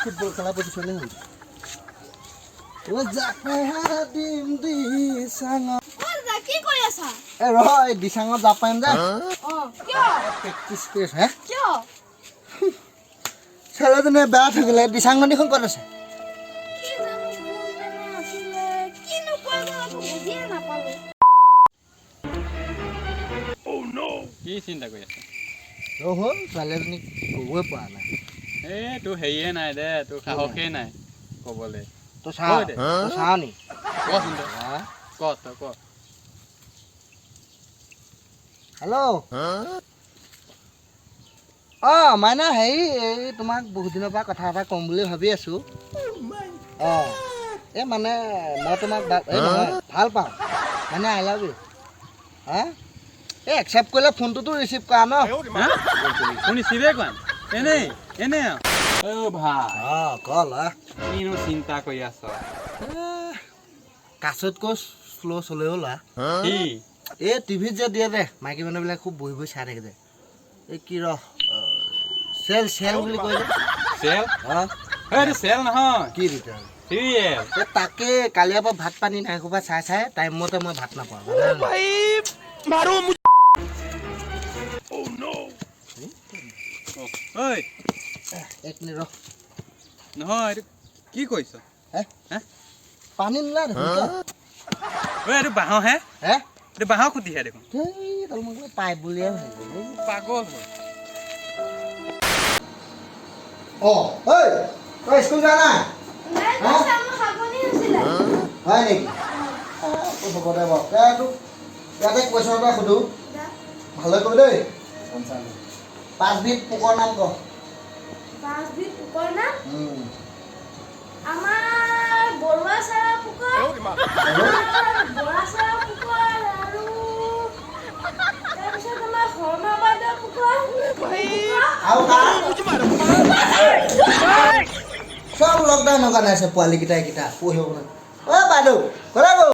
Football খেলা প্ৰতিষ্ঠানে হ'ল কি কৰি আছা? দিচাঙত যাব পাৰিম যে কিয়? প্ৰেক্টিচ কৰি আছো হে কিয়? ছোৱালীজনীয়ে বেয়া থাকিলে দিচাং নদীখন ক'ত আছে কি জানো কেনে আছিলে কিনো কোৱা মই বুজিয়ে নাপালো। কি চিন্তা কৰি আছা? হ'ল ছোৱালীজনীক ক'বই পৰা নাই এই তোৰ হেৰিয়ে নাই দে তোৰ সাহসেই নাই ক'বলৈ তই চাওঁ নি কচোন তই ক তই ক হেল্ল' মানে হেৰি এই তোমাক বহুত দিনৰ পৰা কথা এটা ক'ম বুলি ভাবি আছোঁ এই মানে মই তোমাক নহয় ভাল পাওঁ মানে আই লাভ ইউ এই একচেপ্ট কৰিলে ফোনটোতো ৰিচিভ কৰা ন শুনি চিবে কোৱা এনেই ভাই কল কিনো চিন্তা কৰি আছ কাছতকৈ শ্ল' চলেও লোৱা কি এই টিভিত যে দিয়ে দে মাইকী মানুহবিলাক খুব বহি বহি চাই থাকে যে এই কি চেল চেল বুলি কয় যে চেল এইটো চেল নহয় কি ৰিটাৰ্ণ চিৰিয়েল তাকে কালিৰ পৰা ভাত পানী নাই খোপা চাই চাই টাইমমতে মই ভাত নাপাওঁ এক মিনিট ৰহ নহয় এইটো কি কৰিছ পানী নোলাই দেখোন এইটো বাঁহৰ হে হে এইটো বাঁহৰ খুটিহে দেখোন পাইপ বুলিয়ে ভাবিলো পাগল হ'ল তই স্কুল যোৱা নাই হয় নেকি হ'ব দে বাৰু তোক ইয়াতে কুৱেশ্যন এটা সোধোঁ ভালে কৈ দেই 5 বিধ পোকৰ নাম ক 5 বিধ পোকৰ নাম আমাৰ বৰুৱা চাৰা পোকৰ বৰা চাৰা পোকৰ আৰু তাৰপিছত আমাৰ শৰ্মা বাইদেউ পোকৰ চব লকডাউনৰ কাৰণে আছে পোৱালীকেইটা পঢ়িব নাই বাইদেউ ক'লে গ'ল